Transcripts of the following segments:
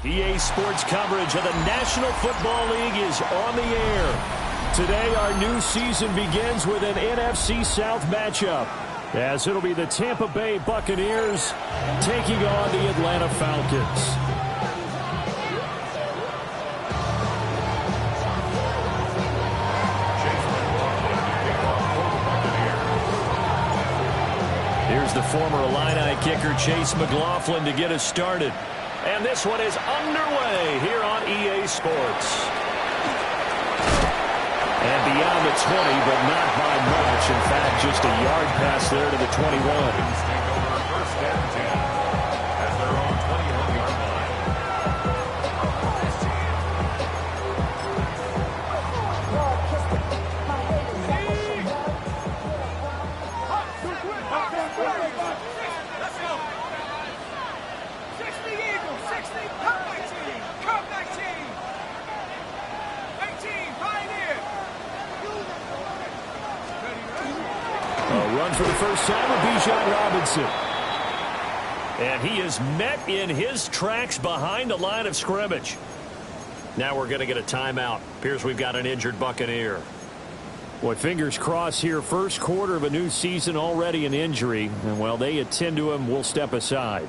EA Sports coverage of the National Football League is on the air. Today, our new season begins with an NFC South matchup, as it'll be the Tampa Bay Buccaneers taking on the Atlanta Falcons. Here's the former Illini kicker Chase McLaughlin to get us started. And this one is underway here on EA Sports. And beyond the 20, but not by much. In fact, just a yard pass there to the 21. First down 10 as they're on 20-yard line. Let's go. 60 Eagles, 60, come back team, come back team. 18, Pioneer. A run for the first time with Bijan Robinson. And he is met in his tracks behind the line of scrimmage. Now we're going to get a timeout. Appears we've got an injured Buccaneer. Boy, fingers crossed here. First quarter of a new season, already an injury. And while they attend to him, we'll step aside.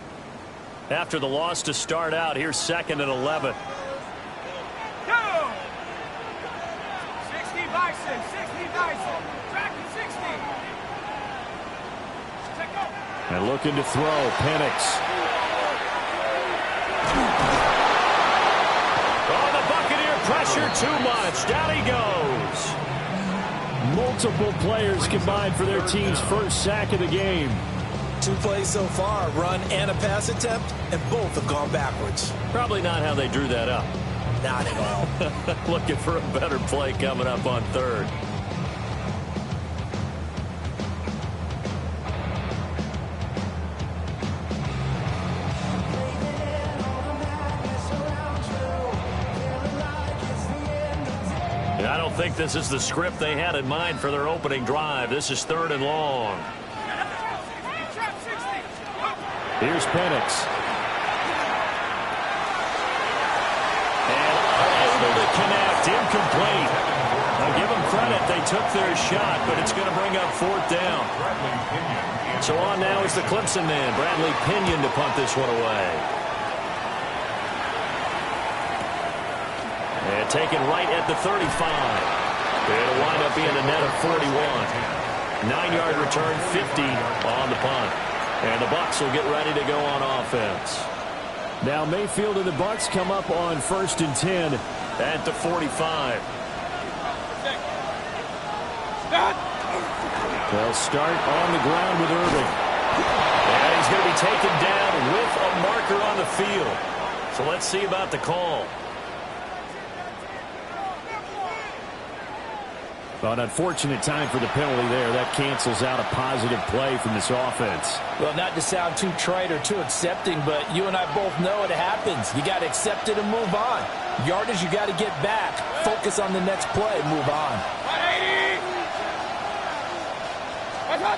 After the loss to start out, here's 2nd and 11. Go! 60 Bison, 60 Bison. Tracking 60. Check up. And looking to throw, Penix. Oh, the Buccaneer pressure too much. Down he goes. Multiple players combined for their team's first sack of the game. 2 plays so far, a run and a pass attempt, and both have gone backwards. Probably not how they drew that up. Not at all. Looking for a better play coming up on 3rd. I don't think this is the script they had in mind for their opening drive. This is 3rd and long. Here's Penix. And able to connect. Incomplete. I'll give them credit. They took their shot, but it's going to bring up 4th down. So on now is the Clemson man, Bradley Pinion, to punt this one away. And taken right at the 35. It'll wind up being a net of 41. 9-yard return, 50 on the punt. And the Bucs will get ready to go on offense. Now Mayfield and the Bucs come up on 1st and 10 at the 45. They'll start on the ground with Irving. And he's going to be taken down with a marker on the field. So let's see about the call. An unfortunate time for the penalty there. That cancels out a positive play from this offense. Well, not to sound too trite or too accepting, but you and I both know it happens. You got to accept it and move on. Yardage, you got to get back. Focus on the next play. Move on. 180.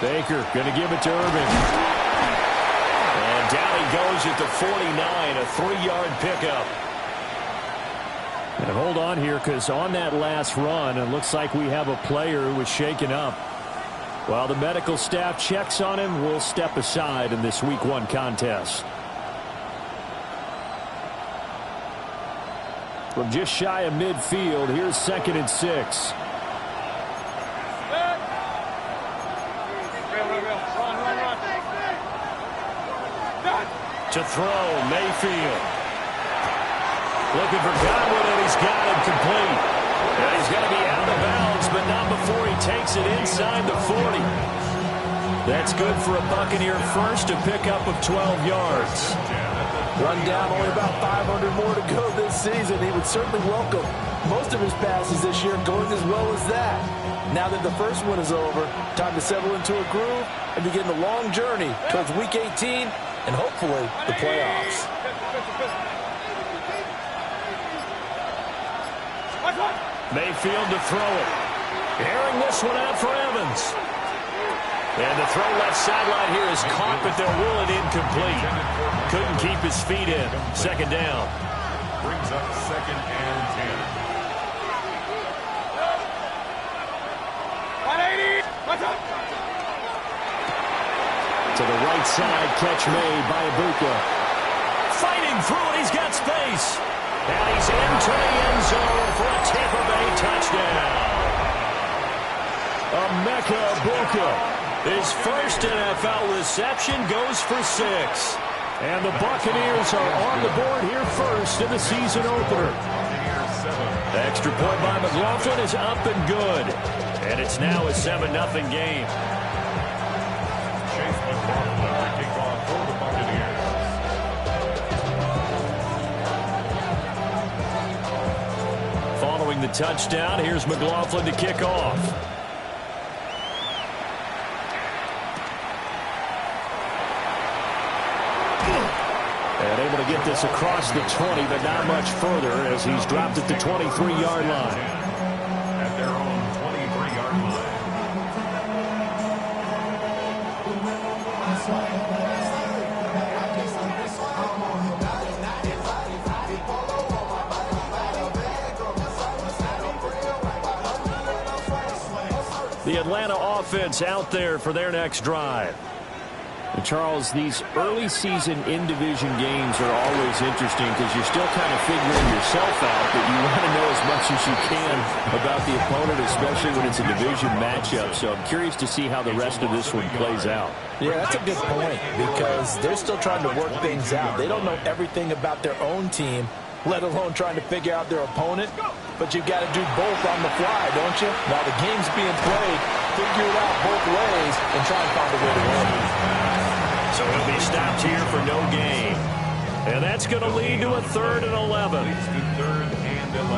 Baker going to give it to Irving. And down he goes at the 49, a 3-yard pickup. And hold on here, because on that last run, it looks like we have a player who was shaken up. While the medical staff checks on him, we'll step aside in this Week 1 contest. From just shy of midfield, here's 2nd and 6. To throw, Mayfield. Looking for Godwin, and he's got him complete. And he's going to be out of bounds, but not before he takes it inside the 40. That's good for a Buccaneer first, a pickup of 12 yards. Run down, only about 500 more to go this season. He would certainly welcome most of his passes this year going as well as that. Now that the first one is over, time to settle into a groove and begin the long journey towards Week 18 and hopefully the playoffs. Mayfield to throw it. Airing this one out for Evans. And the throw left sideline here is caught, but they'll rule it incomplete. Couldn't keep his feet in. Second down. Brings up 2nd and 10. 180. To the right side, catch made by Ibuka. Fighting through it, he's got space. And he's into the end zone for a Tampa Bay touchdown. Emeka Ibuka. His first NFL reception goes for 6. And the Buccaneers are on the board here first in the season opener. The extra point by McLaughlin is up and good. And it's now a 7-0 game. Chase McLaughlin to kick off for the Buccaneers. Following the touchdown, here's McLaughlin to kick off. And able to get this across the 20, but not much further as he's dropped at the 23-yard line. At their own 23-yard line. The Atlanta offense out there for their next drive. And Charles, these early season in-division games are always interesting because you're still kind of figuring yourself out, but you want to know as much as you can about the opponent, especially when it's a division matchup. So I'm curious to see how the rest of this one plays out. Yeah, that's a good point because they're still trying to work things out. They don't know everything about their own team, let alone trying to figure out their opponent. But you've got to do both on the fly, don't you? While the game's being played, figure it out both ways and try and find a way to win. So he'll be stopped here for no gain. And that's going to lead to a 3rd and 11. Leads to 3rd and 11.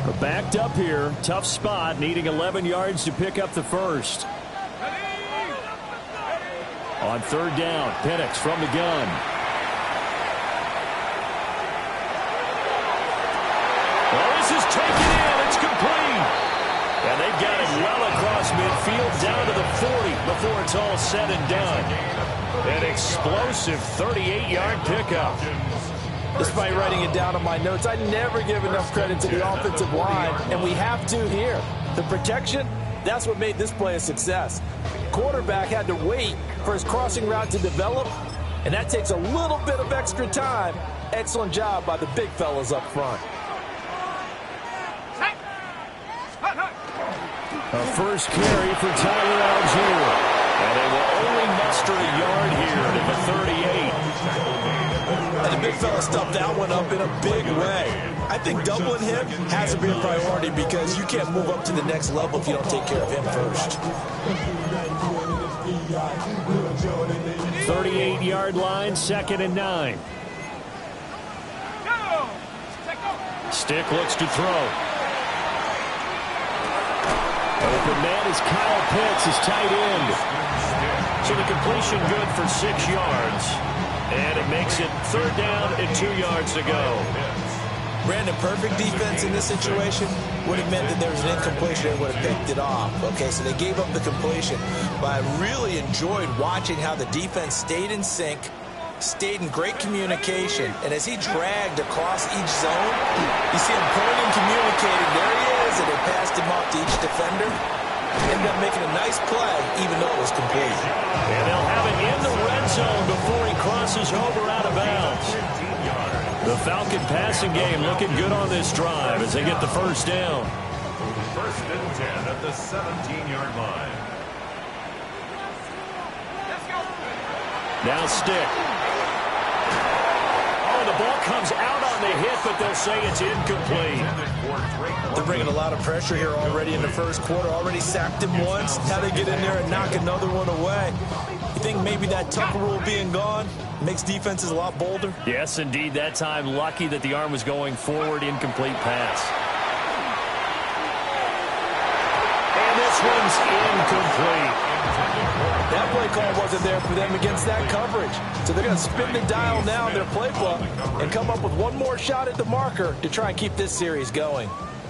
We're backed up here. Tough spot, needing 11 yards to pick up the first. On 3rd down, Penix from the gun. Well, this is taken in. It's complete. And they've got it well across midfield down to the 40 before it's all said and done. An explosive 38-yard pickup. Despite writing it down on my notes, I never give enough credit to the offensive line, and we have to here. The protection, that's what made this play a success. Quarterback had to wait for his crossing route to develop, and that takes a little bit of extra time. Excellent job by the big fellas up front. A first carry for Tyler Algier. And they will only muster a yard here to the 38. And the big fella stuffed that one up in a big way. I think doubling him has to be a priority because you can't move up to the next level if you don't take care of him first. 38-yard line, 2nd and 9. Stick looks to throw. Open man is Kyle Pitts, his tight end. So the completion good for 6 yards. And it makes it 3rd down and 2 yards to go. Brandon, perfect defense in this situation would have meant that there was an incompletion and would have picked it off. Okay, so they gave up the completion. But I really enjoyed watching how the defense stayed in sync, stayed in great communication. And as he dragged across each zone, you see him pointing, communicating. There he is, and they passed him off to each defender. Ended up making a nice play, even though it was complete. And they'll have it in the red zone before he crosses over out of bounds. The Falcon passing game looking good on this drive as they get the first down. 1st and 10 at the 17-yard line. Now Stick. Oh, the ball comes out on the hit, but they'll say it's incomplete. They're bringing a lot of pressure here already in the first quarter. Already sacked him once. Now they get in there and knock another one away. You think maybe that Tucker rule being gone makes defenses a lot bolder? Yes, indeed. That time, lucky that the arm was going forward. Incomplete pass. And this one's incomplete. That play call wasn't there for them against that coverage. So they're going to spin the dial now in their playbook and come up with one more shot at the marker to try and keep this series going.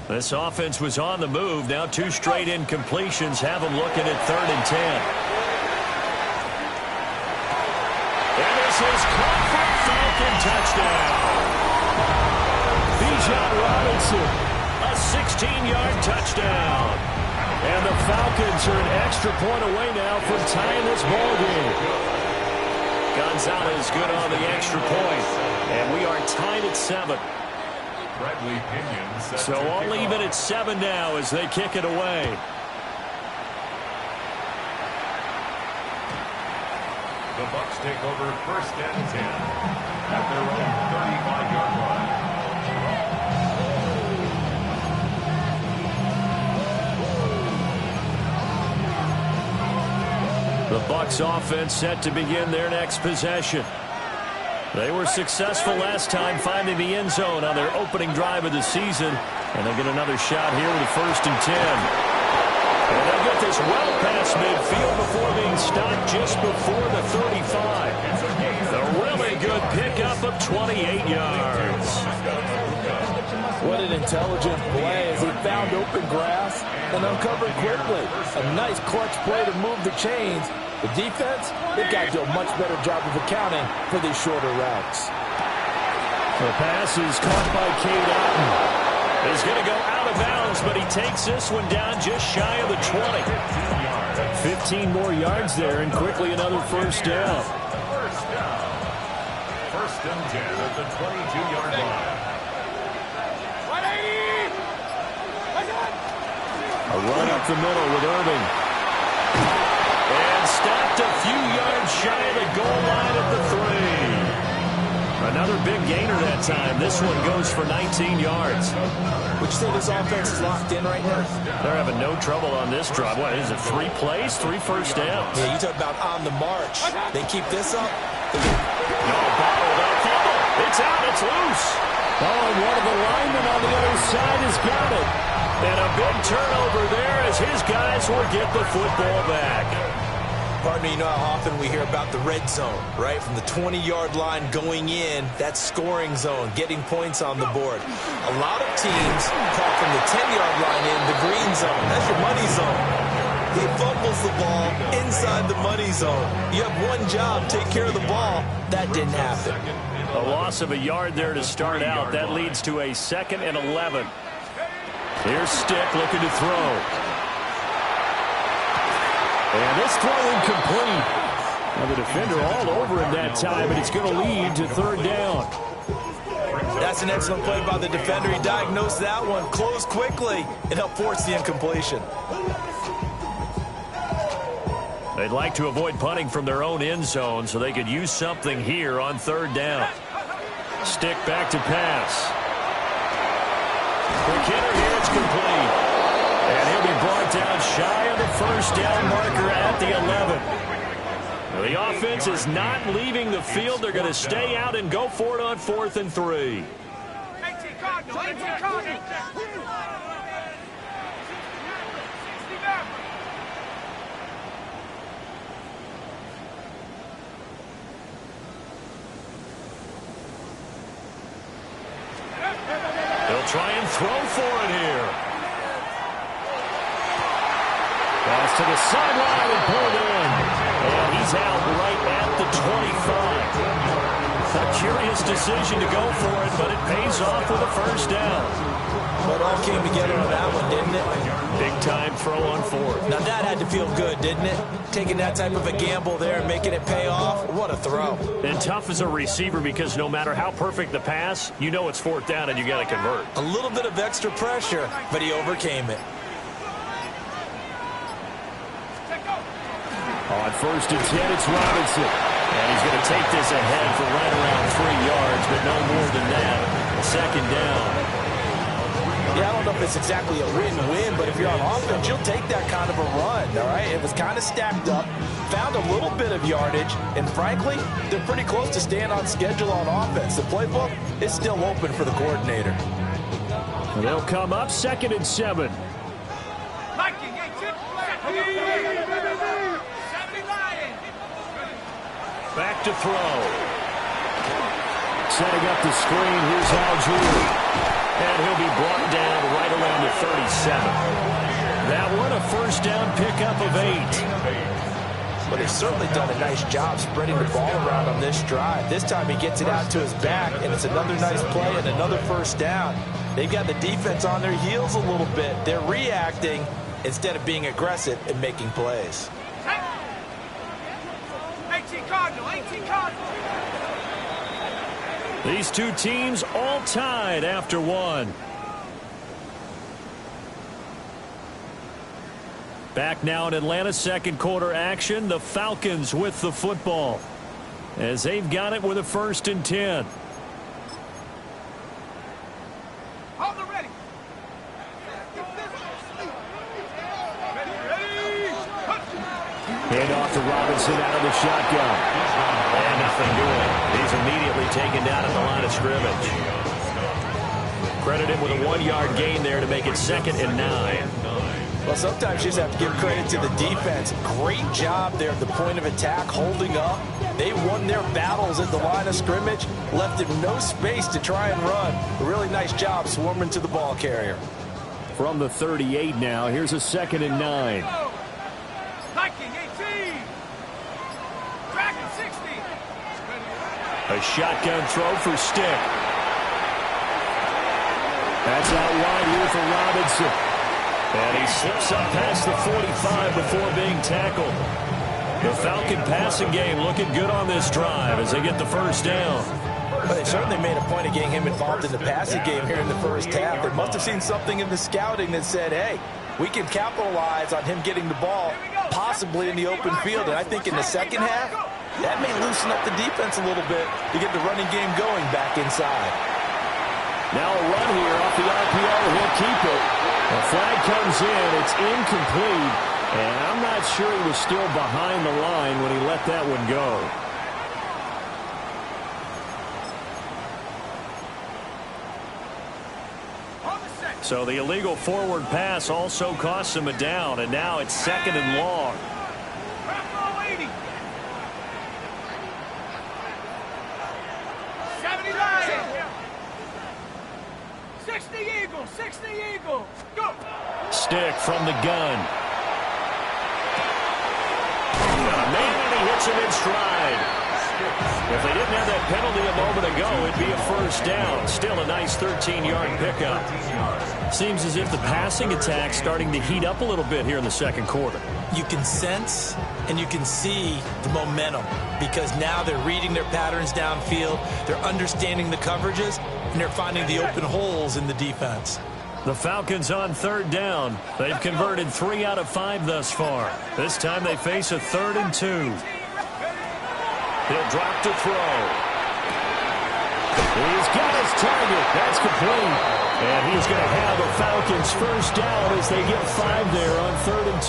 This offense was on the move. Now 2 straight incompletions have them looking at 3rd and 10. And this is caught for a Falcon touchdown. Bijan Robinson, a 16-yard touchdown. And the Falcons are an extra point away now from tying this ball game. Gonzalez good on the extra point. And we are tied at 7. So all even at 7 now as they kick it away. The Bucs take over 1st and 10 at their own 35-yard line. The Bucs offense set to begin their next possession. They were successful last time finding the end zone on their opening drive of the season. And they get another shot here with a 1st and 10. And they get this well past midfield before being stopped just before the 35. A really good pickup of 28 yards. What an intelligent play as he found open grass and uncovered quickly. A nice clutch play to move the chains. The defense, they've got to do a much better job of accounting for these shorter routes. The pass is caught by Cade Otton. He's going to go out of bounds, but he takes this one down just shy of the 20. 15 more yards there, and quickly another 1st down. 1st and 10 at the 22-yard line. A run up the middle with Irving. And stopped a few yards shy of the goal line at the 3. Another big gainer that time. This one goes for 19 yards. Would you say this offense is locked in right now? They're having no trouble on this drive. What is it, 3 plays, 3 first downs? Yeah, you talk about on the march. They keep this up. No, bottled up fumble. It's out, it's loose. Oh, and one of the linemen on the other side has got it. And a big turnover there as his guys will get the football back. Pardon me, you know how often we hear about the red zone, right? From the 20-yard line going in, that scoring zone, getting points on the board. A lot of teams call from the 10-yard line in the green zone. That's your money zone. He fumbles the ball inside the money zone. You have one job, take care of the ball. That didn't happen. A loss of a yard there to start out. That leads to a 2nd and 11. Here's Stick looking to throw. And this throw incomplete. Now the defender all over him that time, but it's going to lead to 3rd down. That's an excellent play by the defender. He diagnosed that one, closed quickly, and helped force the incompletion. They'd like to avoid punting from their own end zone so they could use something here on 3rd down. Stick back to pass. Quick hitter here, it's complete. And he'll be brought down shy of the 1st down marker at the 11. The offense is not leaving the field. They're going to stay out and go for it on 4th and 3. They'll try and throw for it here. Pass to the sideline and pulled in. And he's out right at the 25. A curious decision to go for it, but it pays off with a 1st down. But it all came together on that one, didn't it? Big time throw on 4th. Now that had to feel good, didn't it? Taking that type of a gamble there and making it pay off. What a throw. And tough as a receiver because no matter how perfect the pass, you know it's 4th down and you got to convert. A little bit of extra pressure, but he overcame it. On 1st and 10, it's Robinson. And he's going to take this ahead for right around 3 yards, but no more than that. 2nd down. Yeah, I don't know if it's exactly a win-win, but if you're on offense, you'll take that kind of a run, all right? It was kind of stacked up, found a little bit of yardage, and frankly, they're pretty close to staying on schedule on offense. The playbook is still open for the coordinator. And they'll come up 2nd and 7. Back to throw. Setting up the screen, here's Al Jury. And he'll be brought down right around the 37. That one, a first down pickup of 8. But they've certainly done a nice job spreading the ball around on this drive. This time he gets it out to his back, and it's another nice play and another first down. They've got the defense on their heels a little bit. They're reacting instead of being aggressive and making plays. 18 Cardinal, 18 Cardinal. These two teams all tied after one. Back now in Atlanta, second quarter action. The Falcons with the football as they've got it with a 1st and 10. Hold it ready. Hand off to Robinson out of the shotgun. And nothing doing. He's immediately taken down at the line of scrimmage. Credit him with a 1-yard gain there to make it 2nd and 9. Well, sometimes you just have to give credit to the defense. Great job there at the point of attack, holding up. They won their battles at the line of scrimmage, left him no space to try and run. A really nice job swarming to the ball carrier. From the 38 now, here's a 2nd and 9. Viking 18. Dragon 60. A shotgun throw for Stick. That's out wide here for Robinson. And he slips up past the 45 before being tackled. The Falcon passing game looking good on this drive as they get the first down. Well, they certainly made a point of getting him involved in the passing game here in the first half. They must have seen something in the scouting that said, hey, we can capitalize on him getting the ball possibly in the open field. And I think in the second half, that may loosen up the defense a little bit to get the running game going back inside. Now a run here off the RPO. He'll keep it. The flag comes in. It's incomplete. And I'm not sure he was still behind the line when he let that one go. So the illegal forward pass also costs him a down. And now it's 2nd and long. 60 Eagles, 60 Eagles, go! Stick from the gun. Man, he hits him in stride. If they didn't have that penalty a moment ago, it'd be a first down. Still a nice 13-yard pickup. Seems as if the passing attack's starting to heat up a little bit here in the second quarter. You can sense and you can see the momentum because now they're reading their patterns downfield, they're understanding the coverages, and they're finding the open holes in the defense. The Falcons on 3rd down. They've converted 3 out of 5 thus far. This time they face a 3rd and 2. He'll drop to throw. He's got his target. That's complete. And he's going to have the Falcons first down as they get 5 there on 3rd and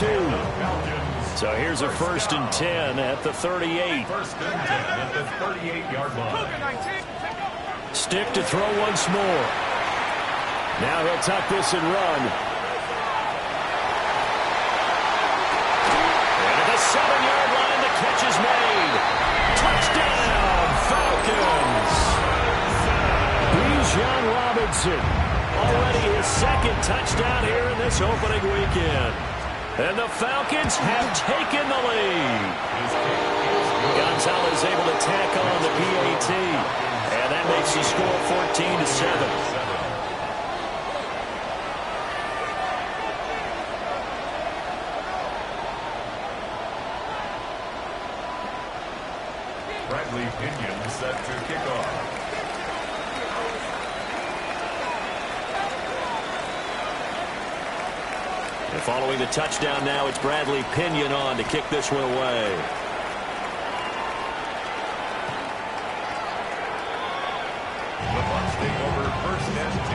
2. So here's a 1st and 10 at the 38. 1st and 10 at the 38-yard line. Stick to throw once more. Now he'll tuck this and run. And at the 7-yard line, the catch is made. Touchdown, Falcons. Bijan Robinson, already his 2nd touchdown here in this opening weekend. And the Falcons have taken the lead. Gonzalez able to tack on the PAT. And that makes the score 14-7. Bradley Pinion set to kick off. And following the touchdown now, it's Bradley Pinion on to kick this one away. The Bucs take over 1st and 10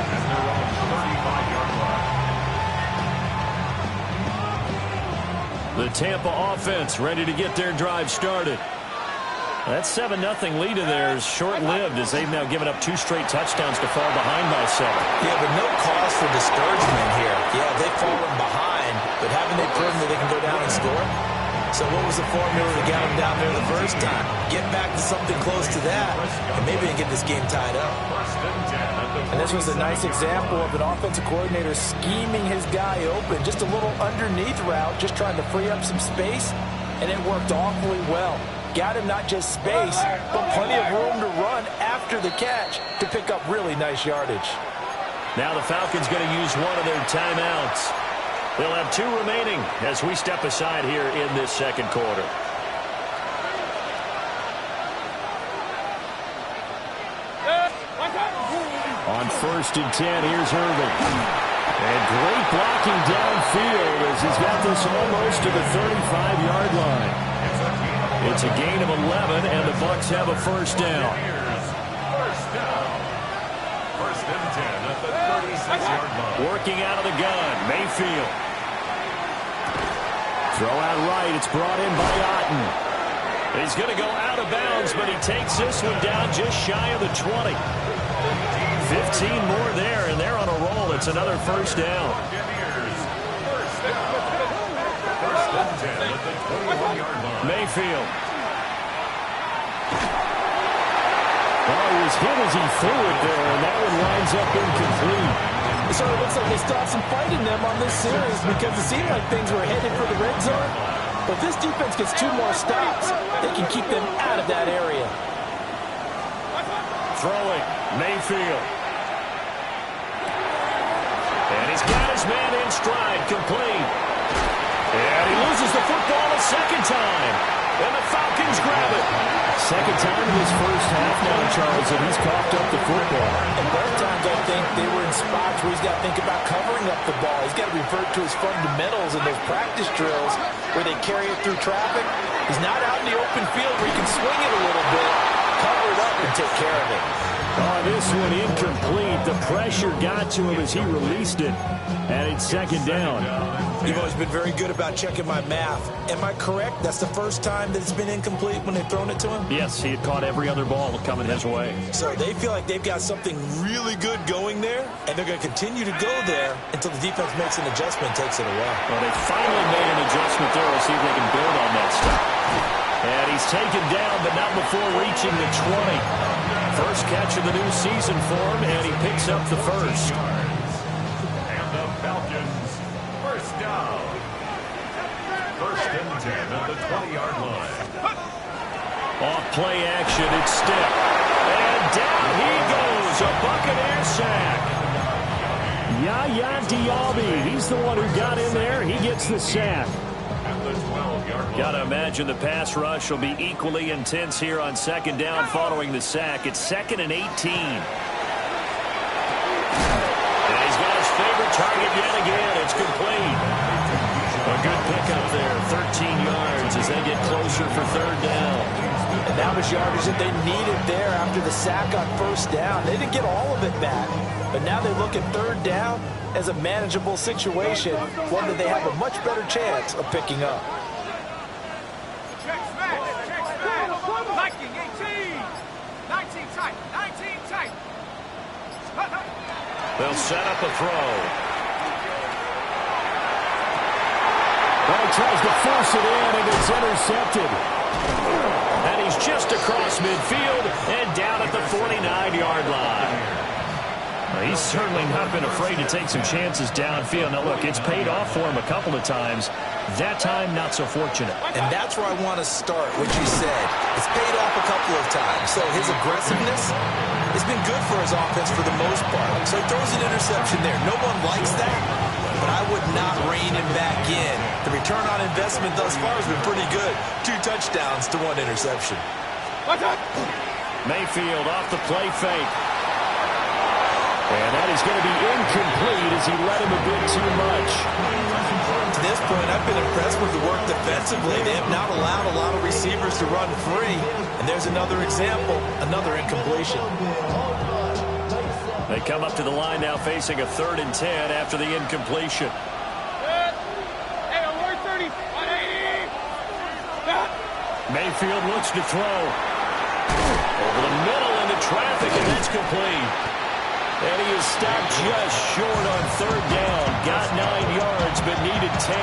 at their own 35-yard line. The Tampa offense ready to get their drive started. That 7-0 lead of theirs short-lived as they've now given up 2 straight touchdowns to fall behind by 7. Yeah, but no cause for discouragement here. Yeah, they've fallen behind, but haven't they proven that they can go down and score? So what was the formula to get them down there the first time? Get back to something close to that, and maybe they can get this game tied up. 1st and 10 at And this was a nice example of an offensive coordinator scheming his guy open. Just a little underneath route, just trying to free up some space, and it worked awfully well. Got him not just space, but plenty of room to run after the catch to pick up really nice yardage. Now the Falcons going to use one of their timeouts. They'll have 2 remaining as we step aside here in this second quarter. On 1st and 10, here's Irvin. And great blocking downfield as he's got this almost to the 35-yard line. It's a gain of 11, and the Bucs have a first down. First down. 1st and 10 at the 36-yard line. Working out of the gun, Mayfield. Throw out right. It's brought in by Otten. He's going to go out of bounds, but he takes this one down just shy of the 20. 15 more there, and they're on a roll. It's another first down. Buccaneers. First down. 1st and 10 at the 21-yard line. Mayfield. Oh, he was hit as he threw it there, and that one winds up incomplete. So it looks like they stopped some fight in them on this series because it seemed like things were headed for the red zone. But this defense gets 2 more stops. They can keep them out of that area. Throwing, Mayfield. And he's got his man in stride, complete. And he loses the football a second time. And the Falcons grab it. Second time in this first half now, Charles, and he's coughed up the football. And both times I think they were in spots where he's got to think about covering up the ball. He's got to revert to his fundamentals in those practice drills where they carry it through traffic. He's not out in the open field where he can swing it a little bit, cover it up, and take care of it. Oh, this one incomplete. The pressure got to him as he released it. And it's second down. You've always been very good about checking my math. Am I correct? That's the first time that it's been incomplete when they've thrown it to him? Yes, he had caught every other ball coming his way. So they feel like they've got something really good going there, and they're going to continue to go there until the defense makes an adjustment and takes it away. Well, they finally made an adjustment there. We'll see if they can build on that stuff. And he's taken down, but not before reaching the 20. First catch of the new season for him, and he picks up the first. And the Falcons, first down. 1st and 10 at the 20-yard line. Off play action, it's Stick. And down he goes, a Buccaneer sack. Yaya Diaby, he's the one who got in there. He gets the sack. At the 12-yard line. Got to imagine the pass rush will be equally intense here on second down following the sack. It's 2nd and 18. And he's got his favorite target yet again. It's complete. A good pickup there, 13 yards as they get closer for third down. And that was yardage that they needed there after the sack on first down. They didn't get all of it back, but now they look at third down as a manageable situation, one that they have a much better chance of picking up. Check smash. Viking 18. 19 tight. 19 tight. They'll set up a throw. Well, he tries to force it in, and it's intercepted. And he's just across midfield and down at the 49-yard line. Well, he's certainly not been afraid to take some chances downfield. Now, look, it's paid off for him a couple of times. That time, not so fortunate. And that's where I want to start, what you said. It's paid off a couple of times. So his aggressiveness has been good for his offense for the most part. So he throws an interception there. No one likes that, but I would not rein him back in. The return on investment thus far has been pretty good. 2 touchdowns to 1 interception. Mayfield off the play fake. And that is going to be incomplete as he led him a bit too much. To this point, I've been impressed with the work defensively. They have not allowed a lot of receivers to run free. And there's another example, another incompletion. They come up to the line now facing a 3rd and 10 after the incompletion. Hey, on 130. 180. Mayfield looks to throw. Over the middle into traffic, and that's complete. And he is stopped just short on 3rd down. Got 9 yards, but needed 10.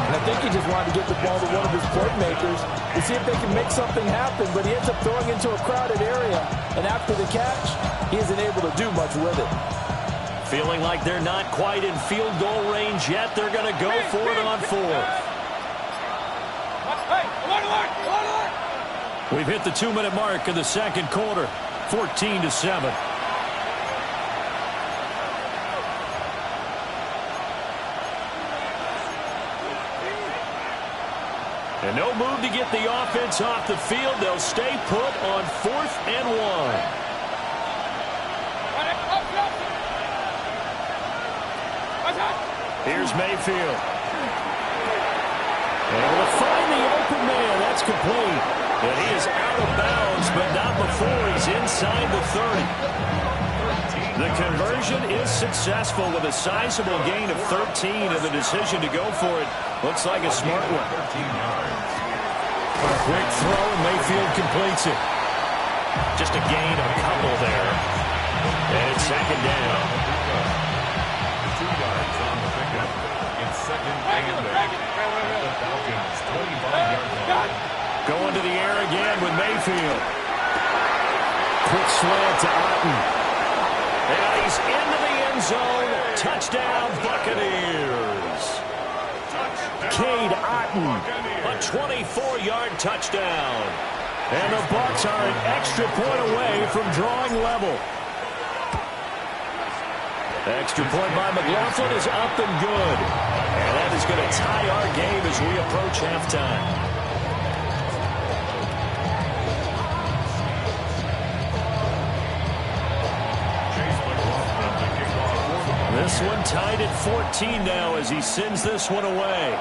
And I think he just wanted to get the ball to one of his playmakers to see if they can make something happen, but he ends up throwing into a crowded area, and after the catch, he isn't able to do much with it. Feeling like they're not quite in field goal range yet, they're going to go for it on fourth. We've hit the 2-minute mark of the second quarter, 14-7. And no move to get the offense off the field. They'll stay put on 4th and 1. Here's Mayfield. Able to find the open man. That's complete. And he is out of bounds, but not before he's inside the 30. The conversion is successful with a sizable gain of 13, and the decision to go for it looks like a smart one. Quick throw, and Mayfield completes it. Just a gain of a couple there. And it's second down. 2 yards on the pickup. It's second and 8. The Falcons 25-yard line. Going to the air again with Mayfield. Quick slant to Otten. And he's into the end zone. Touchdown, Buccaneers. Cade Otten, a 24-yard touchdown. And the Bucs are an extra point away from drawing level. Extra point by McLaughlin is up and good. And that is going to tie our game as we approach halftime. This one tied at 14 now as he sends this one away.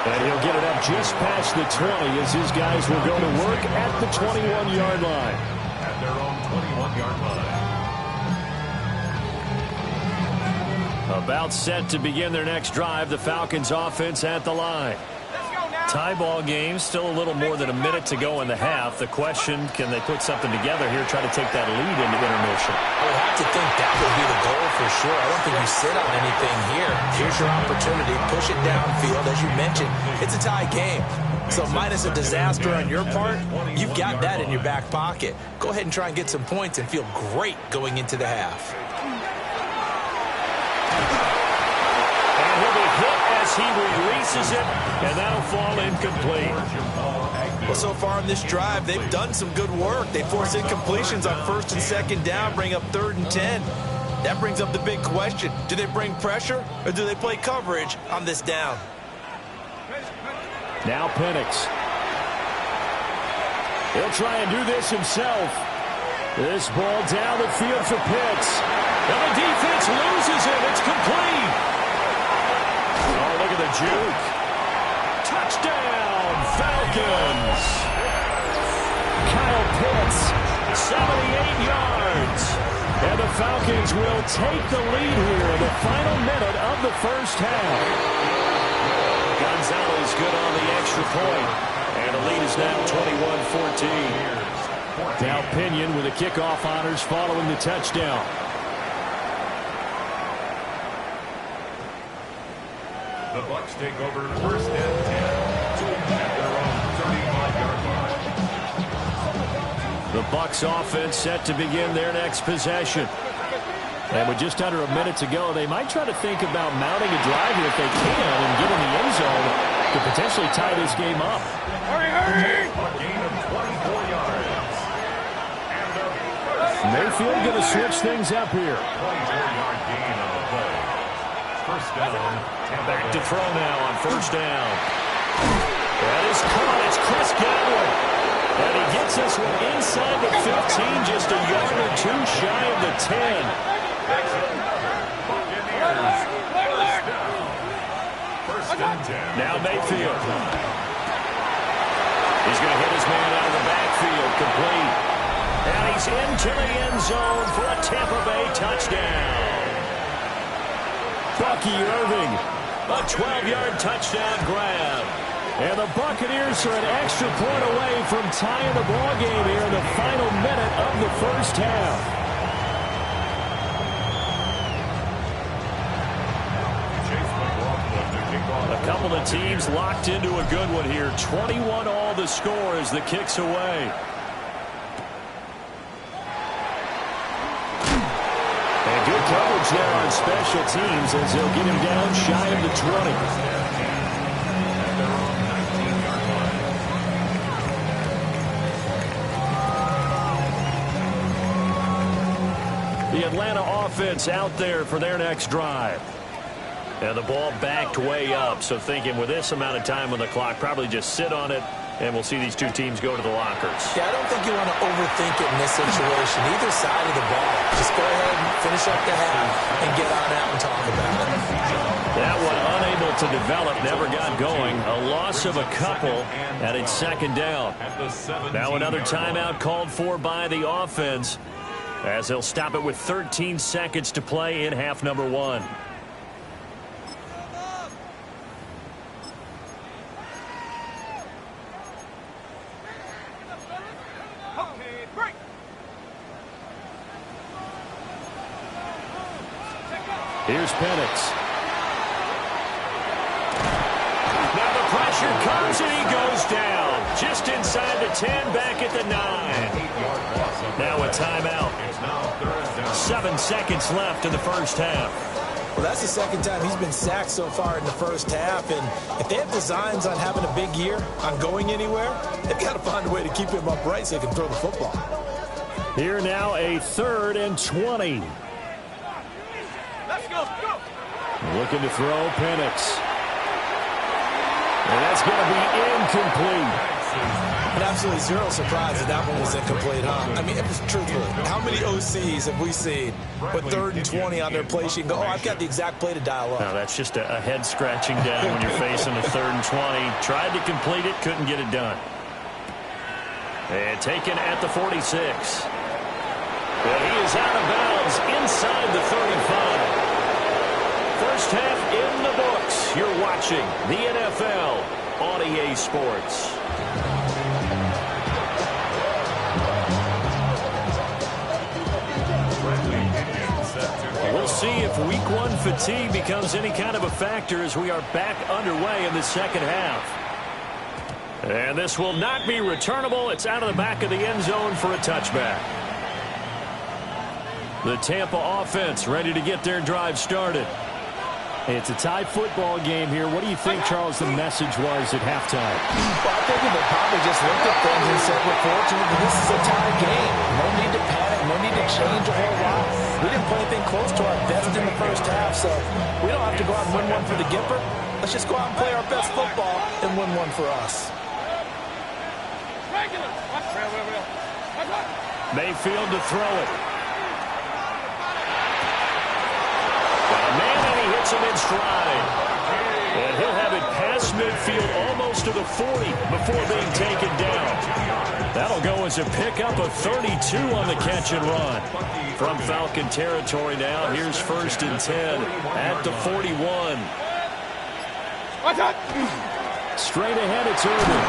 And he'll get it up just past the 20 as his guys will go to work at the 21-yard line. At their own 21-yard line. About set to begin their next drive, the Falcons offense at the line. Tie ball game, still a little more than a minute to go in the half. The question, can they put something together here, try to take that lead into intermission? I would have to think that would be the goal for sure. I don't think you sit on anything here. Here's your opportunity. Push it downfield. As you mentioned, it's a tie game. So minus a disaster on your part, you've got that in your back pocket. Go ahead and try and get some points and feel great going into the half. He releases it, and that'll fall incomplete. Well, so far in this drive, they've done some good work. They force incompletions on 1st and 2nd down, bring up 3rd and 10. That brings up the big question. Do they bring pressure, or do they play coverage on this down? Now Penix. He'll try and do this himself. This ball down the field for Pitts. And the defense loses it. It's complete. Oh, look at the juke. Touchdown, Falcons. Kyle Pitts, 78 yards. And the Falcons will take the lead here in the final minute of the first half. Gonzalez good on the extra point. And the lead is now 21-14. Now Pinion with the kickoff honors following the touchdown. The Bucs take over 1st and 10 at their own 35-yard line. The Bucs offense set to begin their next possession. And with just under a minute to go, they might try to think about mounting a drive here if they can and get in the end zone to potentially tie this game up. Hurry, hurry! A gain of 24 yards. And Mayfield going to switch things up here. 24-yard gain on the play. 1st down. Back to throw now on 1st down. That is caught. It's Chris Godwin. And he gets this one inside the 15, just a yard or two shy of the 10. Now Mayfield. He's going to hit his man out of the backfield, complete. And he's into the end zone for a Tampa Bay touchdown. Bucky Irving, a 12-yard touchdown grab. And the Buccaneers are an extra point away from tying the ball game here in the final minute of the first half. Both teams locked into a good one here. 21 all the score as the kick's away. And good coverage there on special teams as they'll get him down shy of the 20. The Atlanta offense out there for their next drive. And the ball backed way up, so thinking with this amount of time on the clock, probably just sit on it, and we'll see these two teams go to the lockers. Yeah, I don't think you want to overthink it in this situation, either side of the ball. Just go ahead and finish up the half and get on out and talk about it. That one unable to develop, never got going. A loss of a couple, and it's second down. Now another timeout called for by the offense, as they'll stop it with 13 seconds to play in half number one. Here's Penix. Now the pressure comes and he goes down. Just inside the 10, back at the 9. Now a timeout. 7 seconds left in the first half. Well, that's the second time he's been sacked so far in the first half. And if they have designs on having a big year, on going anywhere, they've got to find a way to keep him upright so he can throw the football. Here now a 3rd and 20. Let's go, go. Looking to throw Penix. And that's going to be incomplete. And absolutely zero surprise that that one was incomplete, huh? I mean, truthfully, how many OCs have we seen with 3rd and 20 on their play sheet and go, oh, I've got the exact play to dial up? No, that's just a head scratching down when you're facing a 3rd and 20. Tried to complete it, couldn't get it done. And taken at the 46. And he is out of bounds inside the 35. First half in the books. You're watching the NFL on EA Sports. We'll see if week one fatigue becomes any kind of a factor as we are back underway in the second half. And this will not be returnable. It's out of the back of the end zone for a touchback. The Tampa offense ready to get their drive started. It's a tie football game here. What do you think, Charles, the message was at halftime? Well, I think they probably just looked at things and said, we're fortunate that this is a tie game. No need to panic. No need to change a whole lot. We didn't play anything close to our best in the first half, so we don't have to go out and win one for the Gipper. Let's just go out and play our best football and win one for us. Mayfield to throw it. Hits him in stride. And he'll have it past midfield almost to the 40 before being taken down. That'll go as a pickup of 32 on the catch and run. From Falcon territory now, here's 1st and 10 at the 41. Straight ahead, it's Irvin.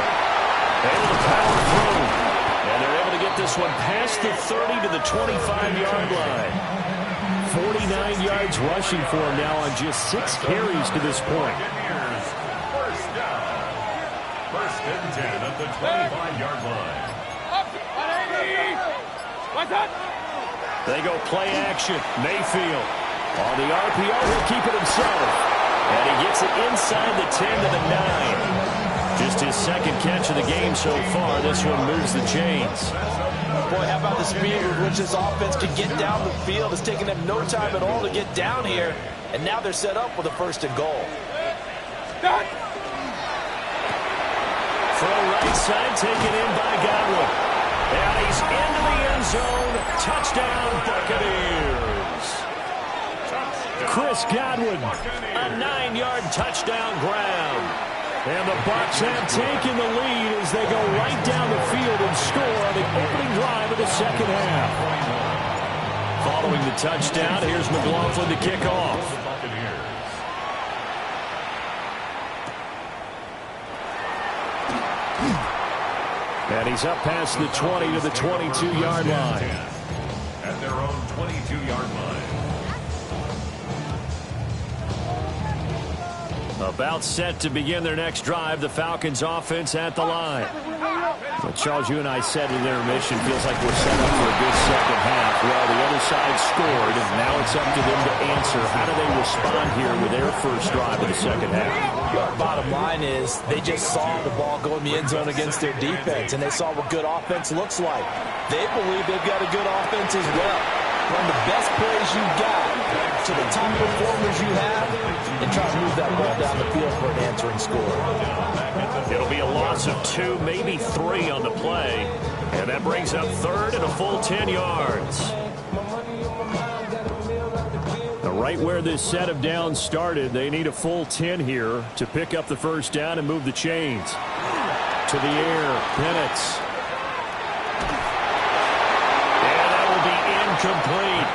Able to power through. And they're able to get this one past the 30 to the 25-yard line. 49 yards rushing for him now on just 6 carries to this point. First down. 1st and 10 at the 25-yard line. They go play action. Mayfield on the RPO. He'll keep it himself. And he gets it inside the 10 to the 9. Just his 2nd catch of the game so far. This one moves the chains. Boy, how about the speed with which this offense can get down the field? It's taken them no time at all to get down here, and now they're set up with a 1st and goal. Throw right side, taken in by Godwin. And he's into the end zone. Touchdown, Buccaneers. Chris Godwin. A 9-yard touchdown grab. And the Bucs have taken the lead as they go right down the field and score on the opening drive of the second half. Following the touchdown, here's McLaughlin to kick off. And he's up past the 20 to the 22-yard line. At their own 22-yard line. About set to begin their next drive, the Falcons offense at the line. Well, Charles, you and I said at intermission, feels like we're set up for a good second half. Well, the other side scored, and now it's up to them to answer. How do they respond here with their first drive of the second half? Bottom line is they just saw the ball go in the end zone against their defense, and they saw what good offense looks like. They believe they've got a good offense as well. Run the best plays you've got to the top performers you have and try to move that ball down the field for an answering score. It'll be a loss of 2, maybe 3 on the play. And that brings up third and a full 10 yards. Right where this set of downs started, they need a full 10 here to pick up the first down and move the chains. To the air, Penix. And that will be incomplete.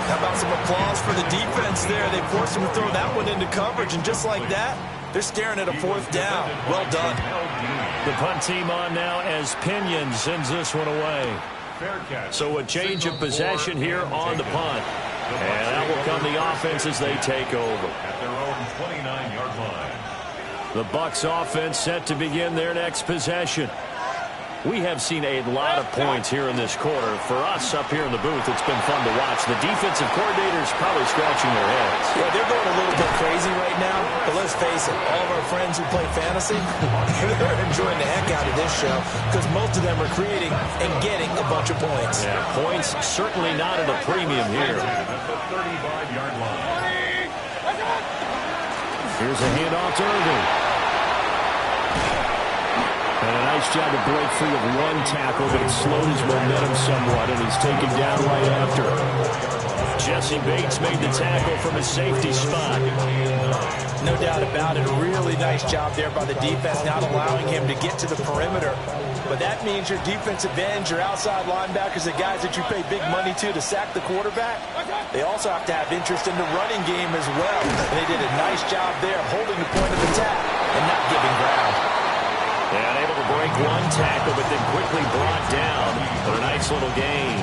How about some applause for the defense there? They forced him to throw that one into coverage, and just like that, they're staring at a fourth down. Well done. The punt team on now as Pinion sends this one away. So a change of possession here on the punt. And that will come the offense as they take over. At their own 29-yard line. The Bucs offense set to begin their next possession. We have seen a lot of points here in this quarter. For us up here in the booth, it's been fun to watch. The defensive coordinators probably scratching their heads. Yeah, they're going a little bit crazy right now. But let's face it, all of our friends who play fantasy, they're enjoying the heck out of this show because most of them are creating and getting a bunch of points. Yeah, points certainly not at a premium here. At the 35-yard line. Here's a handoff to Irving. And a nice job to break free of one tackle, but it slowed his momentum somewhat, and he's taken down right after. Jesse Bates made the tackle from his safety spot. No doubt about it. A really nice job there by the defense, not allowing him to get to the perimeter. But that means your defensive ends, your outside linebackers, the guys that you pay big money to sack the quarterback, they also have to have interest in the running game as well. And they did a nice job there holding the point of attack and not giving ground. And able to break one tackle, but then quickly brought down for a nice little gain.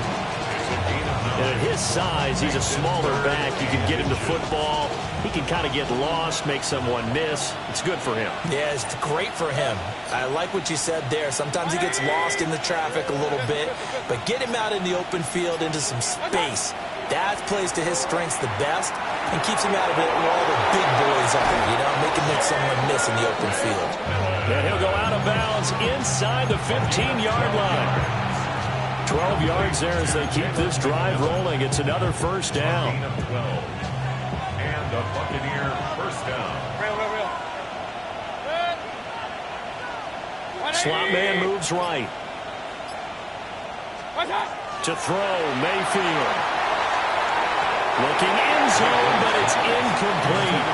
And at his size, he's a smaller back. You can get him to football. He can kind of get lost, make someone miss. It's good for him. Yeah, it's great for him. I like what you said there. Sometimes he gets lost in the traffic a little bit, but get him out in the open field into some space. That plays to his strengths the best and keeps him out of it where all the big boys are, you know, make him make someone miss in the open field. And he'll go out of bounds inside the 15-yard line. 12 yards there as they keep this drive rolling. It's another first down. And the Buccaneer first down. Slot man moves right. To throw, Mayfield. Looking end zone, but it's incomplete.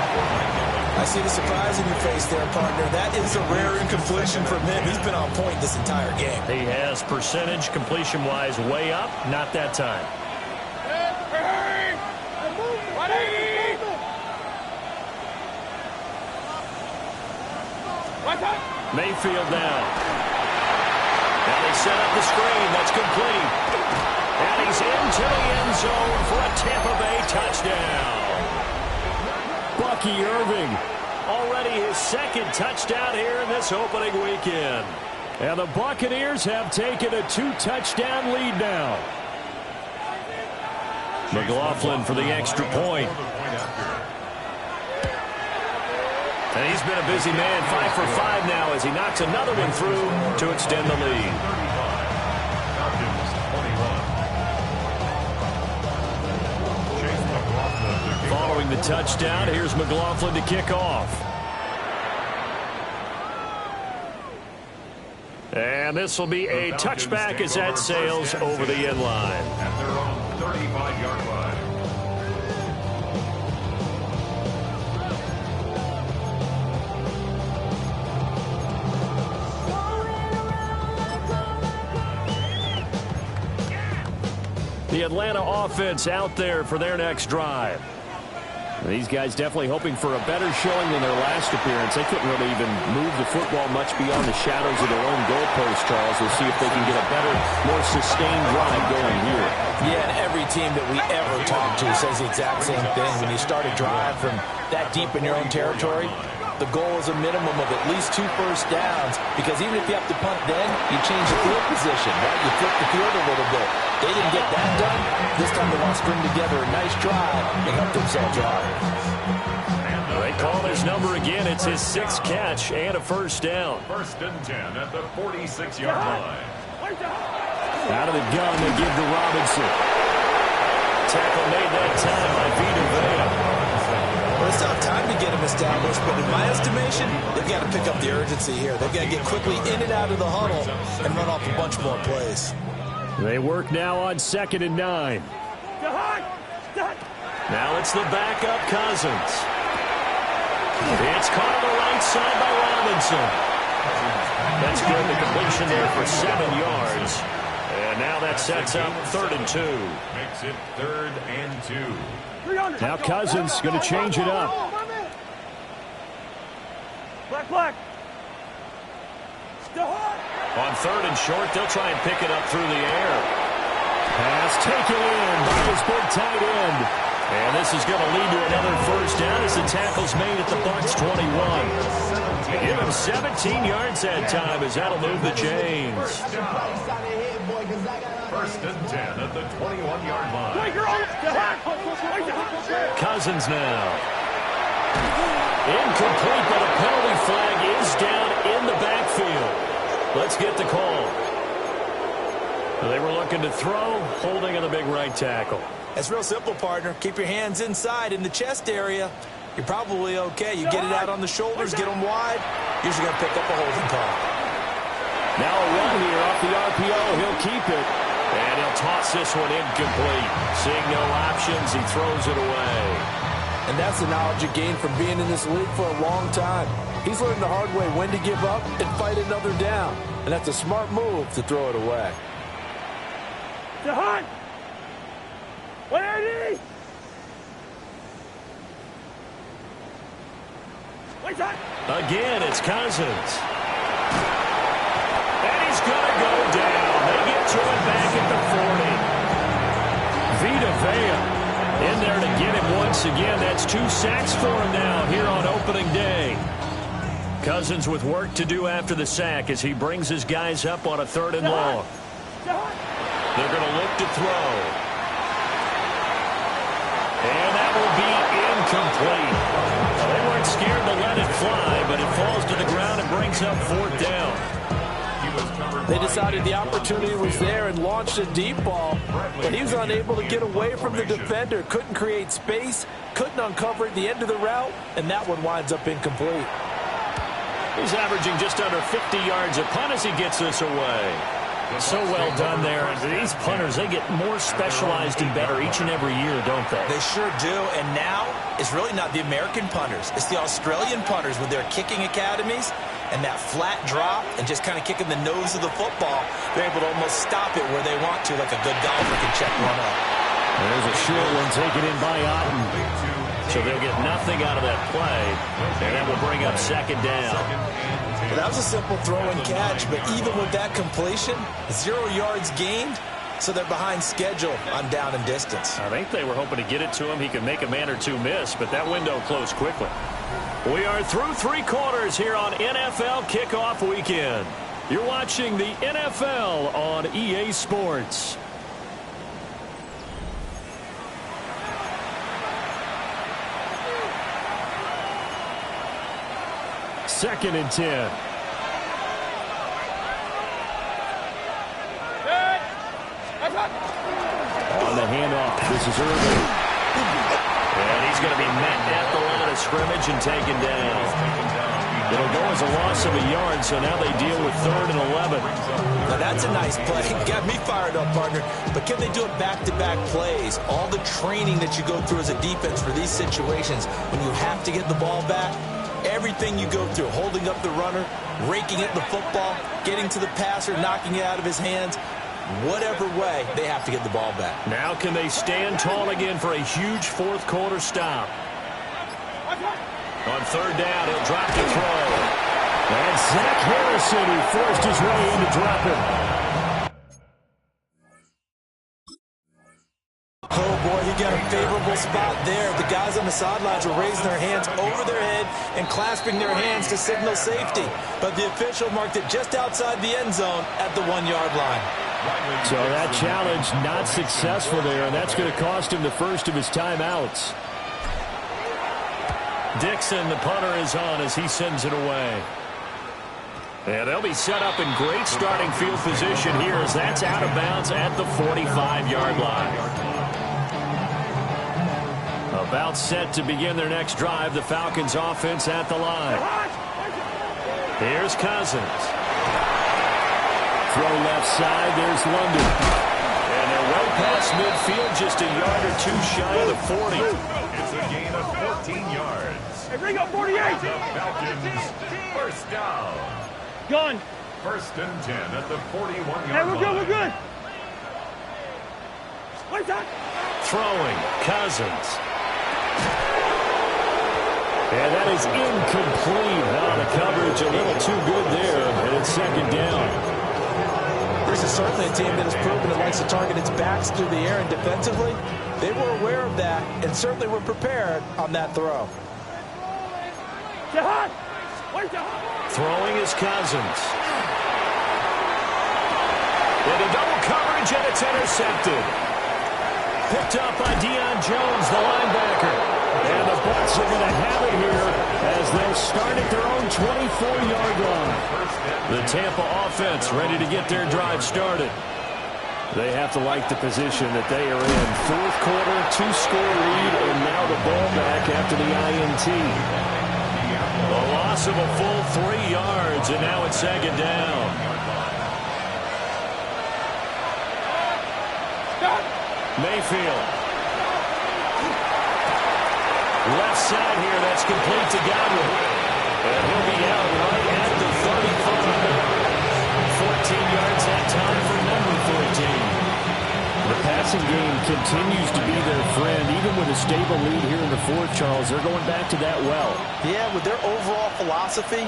I see the surprise in your face there, partner. That is a rare incompletion from him. He's been on point this entire game. He has percentage completion-wise way up. Not that time. Mayfield now. Now they set up the screen. That's complete. And he's into the end zone for a Tampa Bay touchdown. Bucky Irving, already his second touchdown here in this opening weekend. And the Buccaneers have taken a 2-touchdown lead now. McLaughlin for the extra point. And he's been a busy man, 5 for 5 now as he knocks another one through to extend the lead. Following the touchdown, here's McLaughlin to kick off. And this will be a touchback as that sails over the end line. At their own 35-yard line. The Atlanta offense out there for their next drive. These guys definitely hoping for a better showing than their last appearance. They couldn't really even move the football much beyond the shadows of their own goalpost, Charles. We'll see if they can get a better, more sustained drive going here. Yeah, and every team that we ever talk to says the exact same thing. When you start a drive from that deep in your own territory, the goal is a minimum of at least 2 first downs, because even if you have to punt then, you change the field position, right? You flip the field a little bit. They didn't get that done. This time they want to string together a nice drive and help themselves out. They call his number again. It's his 6th catch and a first down. 1st and 10 at the 46-yard line. Out of the gun, they give to Robinson. Tackle made that time by Vita Vea. Well, it's not time to get him established, but in my estimation, they've got to pick up the urgency here. They've got to get quickly in and out of the huddle and run off a bunch more plays. They work now on 2nd and 9. Now it's the backup Cousins. It's caught on the right side by Robinson. That's good. The completion there for 7 yards. And now that sets up 3rd and 2. Makes it 3rd and 2. Now Cousins going to change it up. Black. On 3rd and short, they'll try and pick it up through the air. Pass taken in by his big tight end. And this is going to lead to another first down as the tackle's made at the Bucs 21. Give him 17 yards that time as that'll move the chains. 1st and 10 at the 21-yard line. Cousins now. Incomplete, but a penalty flag is down in the backfield. Let's get the call. They were looking to throw, holding on the big right tackle. It's real simple, partner. Keep your hands inside in the chest area. You're probably okay. You get it out on the shoulders, get them wide. Usually going to pick up a holding call. Now a run here off the RPO. He'll keep it. And he'll toss this one incomplete. Seeing no options, he throws it away. And that's the knowledge you gain from being in this league for a long time. He's learned the hard way when to give up and fight another down. And that's a smart move to throw it away. Jahan! 180! Again, it's Cousins. And he's going to go down. They get to it back at the 40. Vita Vea in there to get him once again. That's 2 sacks for him now here on opening day. Cousins with work to do after the sack as he brings his guys up on a 3rd and long. They're going to look to throw. And that will be incomplete. They weren't scared to let it fly, but it falls to the ground and brings up 4th down. They decided the opportunity was there and launched a deep ball, but he was unable to get away from the defender, couldn't create space, couldn't uncover at the end of the route, and that one winds up incomplete. He's averaging just under 50 yards a punt as he gets this away. So well done there. These punters, they get more specialized and better each and every year, don't they? They sure do. And now it's really not the American punters. It's the Australian punters with their kicking academies and that flat drop and just kind of kicking the nose of the football. They're able to almost stop it where they want to, like a good golfer can check one up. There's a short one taken in by Otten. So they'll get nothing out of that play, and that will bring up 2nd down. Well, that was a simple throw and catch, but even with that completion, 0 yards gained, so they're behind schedule on down and distance. I think they were hoping to get it to him. He could make a man or two miss, but that window closed quickly. We are through 3 quarters here on NFL Kickoff Weekend. You're watching the NFL on EA Sports. Second and 10. On the handoff, this is Irvin. And he's going to be met at the line of scrimmage and taken down. It'll go as a loss of a yard, so now they deal with 3rd and 11. Now that's a nice play. Got me fired up, partner. But can they do it back-to-back plays? All the training that you go through as a defense for these situations, when you have to get the ball back, everything you go through, holding up the runner, raking at the football, getting to the passer, knocking it out of his hands, whatever way, they have to get the ball back. Now can they stand tall again for a huge 4th quarter stop? On 3rd down, he'll drop to throw. And Zach Harrison, who forced his way into dropping. boy. He got a favorable spot there. The guys on the sidelines were raising their hands over their head and clasping their hands to signal safety. But the official marked it just outside the end zone at the 1-yard line. So that challenge not successful there, and that's going to cost him the first of his timeouts. Dixon, the punter, is on as he sends it away. And they'll be set up in great starting field position here as that's out of bounds at the 45-yard line. About set to begin their next drive, the Falcons offense at the line. Here's Cousins. Throw left side, there's London. And they're way past midfield, just a yard or two shy of the 40. It's a gain of 14 yards. Hey, Ringo, 48. The Falcons, first down. Gun. First and 10 at the 41-yard Hey, we're good, line. we're good. What's that? Throwing, Cousins. And that is incomplete. The coverage a little too good there, and it's second down. This is certainly a team that has proven it likes to target its backs through the air, and defensively, they were aware of that and certainly were prepared on that throw. Jihad. Where's Jihad? Throwing is Cousins. Into double coverage, and it's intercepted. Picked up by Deion Jones, the linebacker. And the Bucs are going to have it here as they'll start at their own 24-yard line. The Tampa offense ready to get their drive started. They have to like the position that they are in. Fourth quarter, 2-score lead, and now the ball back after the INT. A loss of a full 3 yards, and now it's second down. Mayfield. Left side here, that's complete to Godwin. And he'll be out right at the 35. 14 yards that time for number 14. The passing game continues to be their friend. Even with a stable lead here in the fourth, Charles, they're going back to that well. Yeah, with their overall philosophy,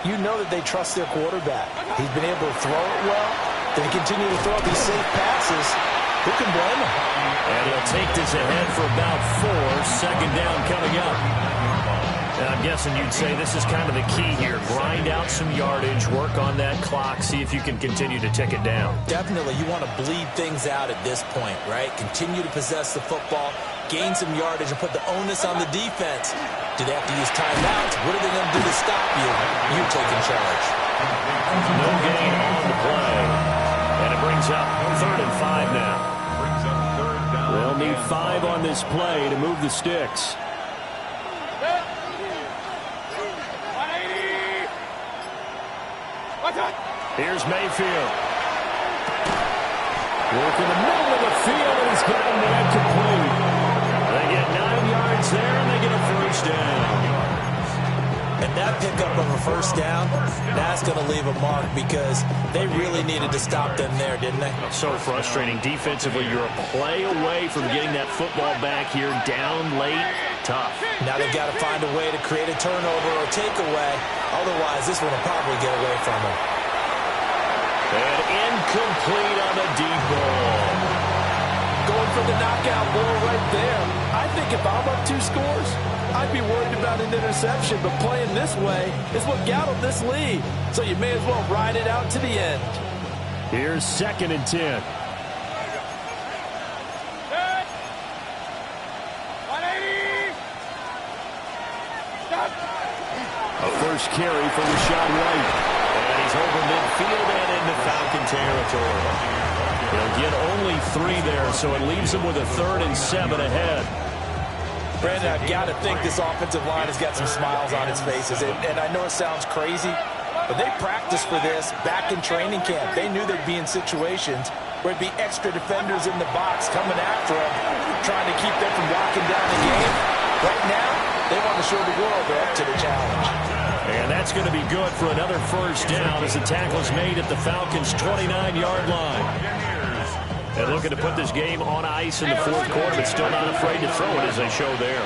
you know that they trust their quarterback. He's been able to throw it well. They continue to throw these safe passes. Who can blame him? And he'll take this ahead for about 4. Second down coming up. And I'm guessing you'd say this is kind of the key here. Grind out some yardage, work on that clock, see if you can continue to tick it down. Definitely, you want to bleed things out at this point, right? Continue to possess the football, gain some yardage, and put the onus on the defense. Do they have to use timeouts? What are they going to do to stop you? You taking charge. No gain on the play. And it brings up 3rd and 5 now. They'll need 5 on this play to move the sticks. Here's Mayfield. Work in the middle of the field, and he's got him back complete. They get 9 yards there, and they get a first down. And that pickup of a first down, that's going to leave a mark because they really needed to stop them there, didn't they? So frustrating. Defensively, you're a play away from getting that football back here down late. Tough. Now they've got to find a way to create a turnover or takeaway. Otherwise, this one will probably get away from them. And incomplete on the deep ball. Going for the knockout ball right there. I think if I'm up 2 scores, I'd be worried about an interception, but playing this way is what got them this lead. So you may as well ride it out to the end. Here's 2nd and 10. A first carry for Rashad White. And he's over midfield and into Falcon territory. He'll get only 3 there, so it leaves him with a 3rd and 7 ahead. Brandon, I've got to think this offensive line has got some smiles on its faces. And I know it sounds crazy, but they practiced for this back in training camp. They knew they'd be in situations where it'd be extra defenders in the box coming after them, trying to keep them from locking down the game. Right now, they want to show the world they're up to the challenge. And that's going to be good for another first down as the tackle is made at the Falcons' 29-yard line. And looking to put this game on ice in the fourth quarter, but still not afraid to throw it as they show there.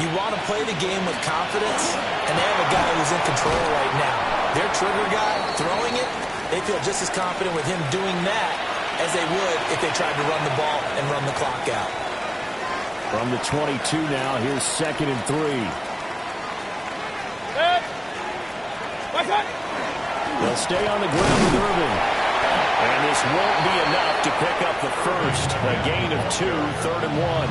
You want to play the game with confidence, and they have a guy who's in control right now. Their trigger guy throwing it, they feel just as confident with him doing that as they would if they tried to run the ball and run the clock out. From the 22 now, here's 2nd and 3. They'll stay on the ground with Irvin. And this won't be enough to pick up the first. A gain of 2, 3rd and 1.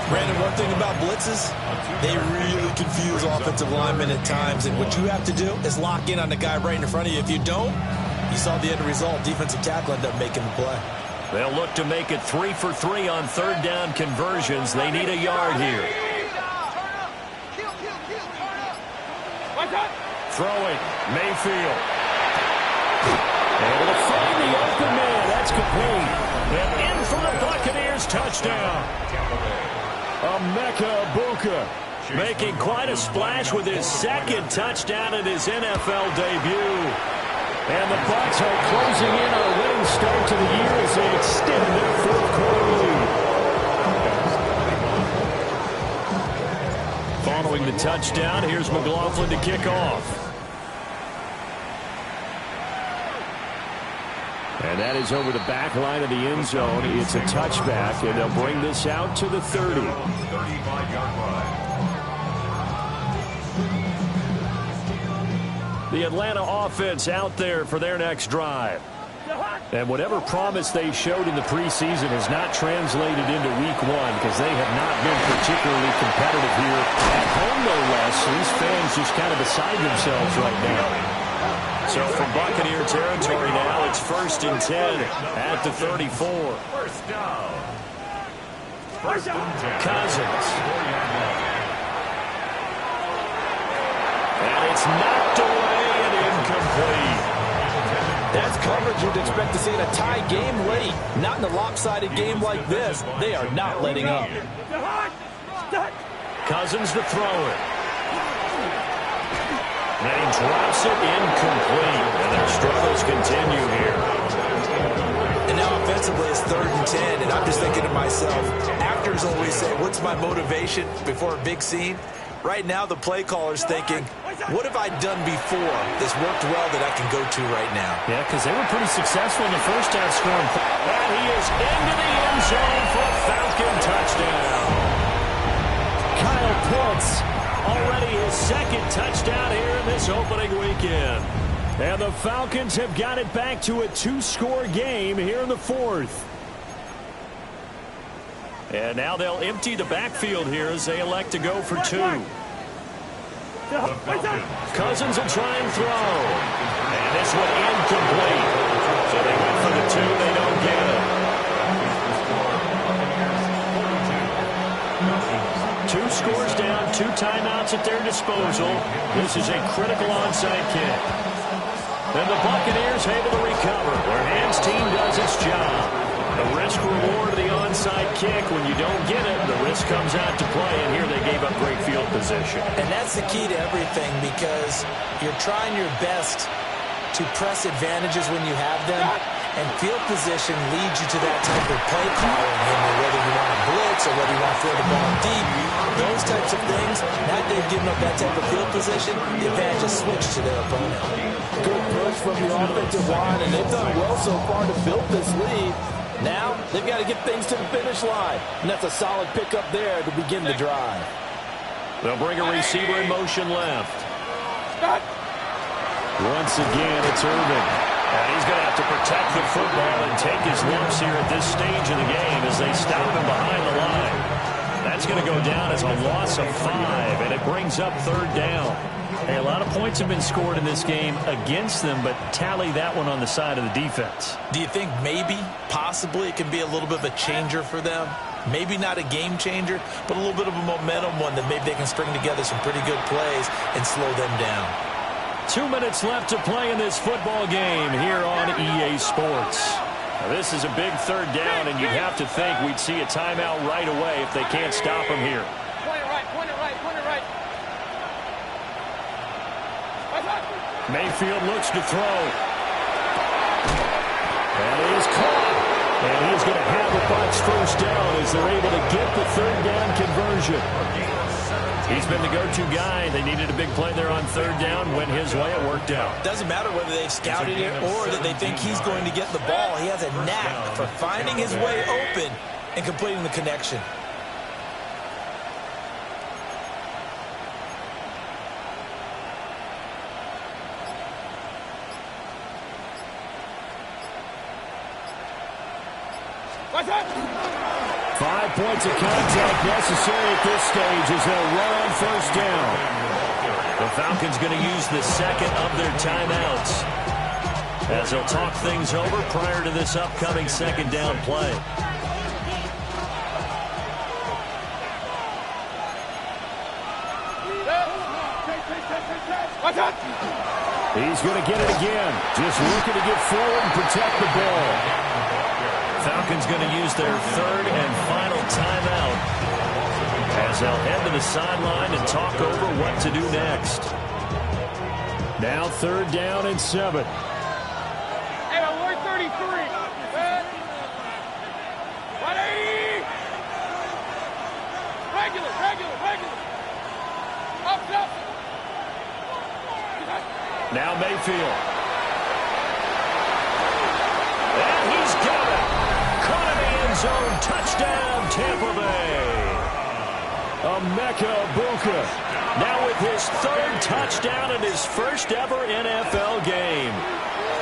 Brandon, one thing about blitzes, they really confuse offensive linemen at times. And what you have to do is lock in on the guy right in front of you. If you don't, you saw the end result. Defensive tackle ended up making the play. They'll look to make it 3 for 3 on 3rd down conversions. They need a yard here. Throwing, Mayfield. Able to find the open man. That's complete. And in for the Buccaneers touchdown. Emeka Egbuka making quite a splash with his 2nd touchdown in his NFL debut. And the Bucs are closing in on a winning start to the year as they extend their 4th quarter lead. Following the touchdown, here's McLaughlin to kick off. And that is over the back line of the end zone. It's a touchback, and they'll bring this out to the 30. 35-yard line. The Atlanta offense out there for their next drive. And whatever promise they showed in the preseason has not translated into week 1 because they have not been particularly competitive here at home, no less. These fans just kind of beside themselves right now. So from Buccaneer territory now, it's 1st and 10 at the 34. First down. 1st and 10. Cousins. And it's knocked away and incomplete. That's coverage you'd expect to see in a tie game late. Not in a lopsided game like this. They are not letting up. Cousins to throw it. And he drops it incomplete. And their struggles continue here. And now offensively it's 3rd and 10. And I'm just thinking to myself, actors always say, what's my motivation before a big scene? Right now the play caller's thinking, what have I done before that's worked well that I can go to right now? Yeah, because they were pretty successful in the first half scoring. And he is into the end zone for a Falcon touchdown. Kyle Pitts, already his 2nd touchdown here in this opening weekend. And the Falcons have got it back to a 2-score game here in the 4th. And now they'll empty the backfield here as they elect to go for 2. Cousins will try and throw. And this one incomplete. So they went for the 2. They don't get it. 2 scores down, 2 timeouts at their disposal. This is a critical onside kick. And the Buccaneers able to recover. Their hands team does its job. The risk reward of the onside kick. When you don't get it, the risk comes out to play, and here they gave up great field position. And that's the key to everything because you're trying your best to press advantages when you have them, and field position leads you to that type of play calling, whether you want to blitz or whether you want to throw the ball deep. Those types of things, now they've given up that type of field position, the advantage is switched to their opponent. Good push from the offensive line, and they've done well so far to build this lead. Now, they've got to get things to the finish line. And that's a solid pickup there to begin the drive. They'll bring a receiver in motion left. Once again, it's Irvin. And he's going to have to protect the football and take his lumps here at this stage of the game as they stop him behind the line. That's going to go down as a loss of 5, and it brings up 3rd down. Hey, a lot of points have been scored in this game against them, but tally that one on the side of the defense. Do you think maybe, possibly, it can be a little bit of a changer for them? Maybe not a game changer, but a little bit of a momentum one that maybe they can string together some pretty good plays and slow them down. 2 minutes left to play in this football game here on EA Sports. Now, this is a big 3rd down, and you'd have to think we'd see a timeout right away if they can't stop him here. Point it right, point it right, point it right. Mayfield looks to throw. And he is caught. And he's going to have the Bucs first down as they're able to get the 3rd down conversion. He's been the go-to guy. They needed a big play there on 3rd down. Went his way. It worked out. Doesn't matter whether they've scouted it or that they think he's going to get the ball. He has a knack for finding his way open and completing the connection. 5 points of contact necessary at this stage as they'll run on first down. The Falcons going to use the second of their timeouts as they'll talk things over prior to this upcoming second down play. He's going to get it again. Just looking to get forward and protect the ball. Falcons going to use their third and final timeout as they'll head to the sideline and talk over what to do next. Now 3rd down and 7. Hey, alert 33. 180. Regular. Up. Now Mayfield. And he's got it. Caught in the end zone. Touchdown, Tampa Bay. Emeka Egbuka. Now with his 3rd touchdown in his first ever NFL game.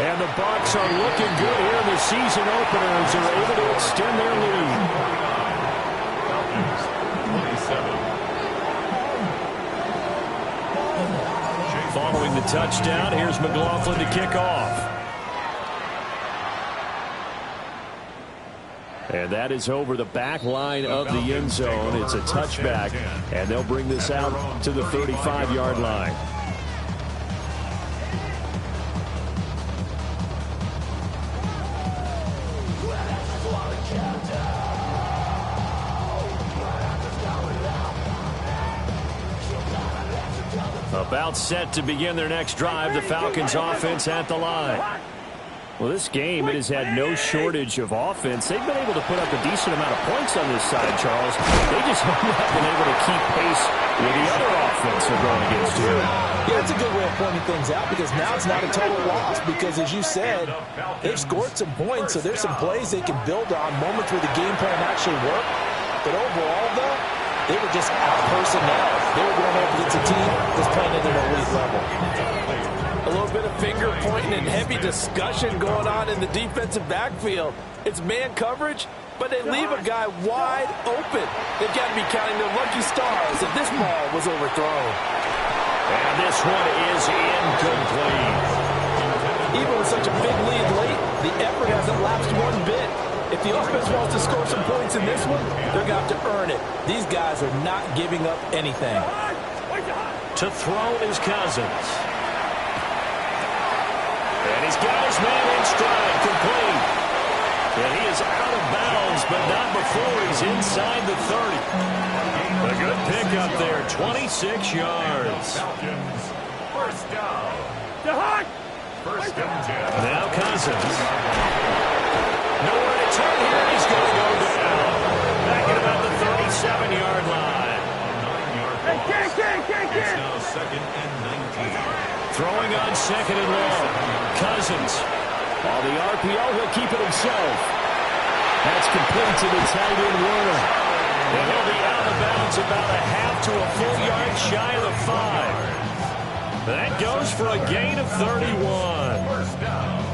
And the Bucs are looking good here in the season opener as they're able to extend their lead. Falcons, 27. Following the touchdown, here's McLaughlin to kick off. And that is over the back line of the end zone. It's a touchback, and they'll bring this out to the 35-yard line. About set to begin their next drive, the Falcons offense at the line. Well, this game, it has had no shortage of offense. They've been able to put up a decent amount of points on this side, Charles. They just have not been able to keep pace with the other offense they're going against here. Yeah, that's a good way of pointing things out because now it's not a total loss because, as you said, they've scored some points, so there's some plays they can build on, moments where the game plan actually worked. But overall, though, they were just out personnel. They were going up against a team that's playing at an elite level. A little bit of finger pointing and heavy discussion going on in the defensive backfield. It's man coverage, but they leave a guy wide open. They've got to be counting their lucky stars if this ball was overthrown. And this one is incomplete. Even with such a big lead late, the effort hasn't lapsed one bit. If the offense wants to score some points in this one, they're going to have to earn it. These guys are not giving up anything. To throw is Cousins. And he's got his man in stride, complete. And he is out of bounds, but not before he's inside the 30. A good pickup there, 26 yards. Falcons, first down. First and 10. Now Cousins. Nowhere to turn here, and he's going to go down. Back at about the 37-yard line. 9-yard loss. It's now 2nd and 19. Throwing on 2nd and long. Cousins. On the RPO, he'll keep it himself. That's complete to the tight end, Werner. And he'll be out of bounds about a half to a full yard shy of the 5. That goes for a gain of 31. First down.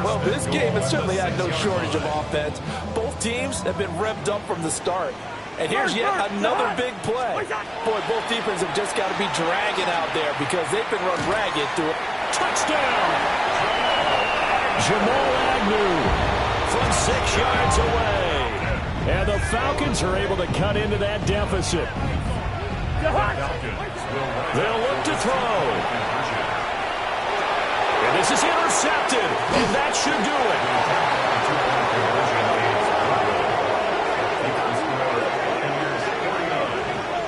Well, this game has certainly had no shortage of offense. Both teams have been revved up from the start. And here's yet another big play. Boy, both defenses have just got to be dragging out there because they've been run ragged through it. Touchdown! Jamal Agnew from 6 yards away. And the Falcons are able to cut into that deficit. They'll look to throw. And this is intercepted. And that should do it.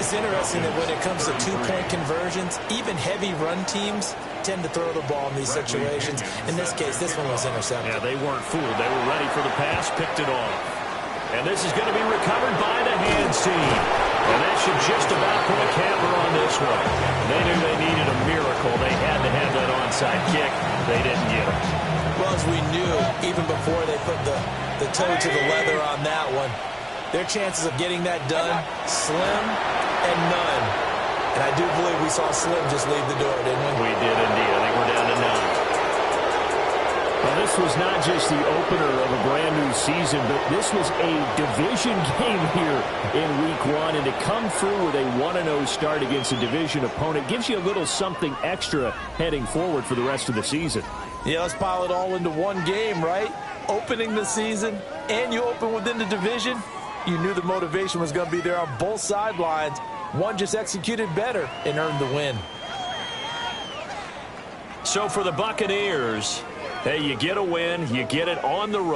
It's interesting that when it comes to two-point conversions, even heavy run teams tend to throw the ball in these situations. In this case, this one was intercepted. Yeah, they weren't fooled. They were ready for the pass, picked it off. And this is going to be recovered by the hands team. And that should just about put a capper on this one. They knew they needed a miracle. They had to have that onside kick. They didn't get it. Well, as we knew, even before they put the toe to the leather on that one, their chances of getting that done, slim and none. And I do believe we saw Slim just leave the door, didn't we? We did indeed. I think we're down to 9. Well, this was not just the opener of a brand-new season, but this was a division game here in Week 1. And to come through with a 1-0 start against a division opponent gives you a little something extra heading forward for the rest of the season. Yeah, let's pile it all into one game, right? Opening the season, and you open within the division. You knew the motivation was going to be there on both sidelines. One just executed better and earned the win. So for the Buccaneers, hey, you get a win, you get it on the road.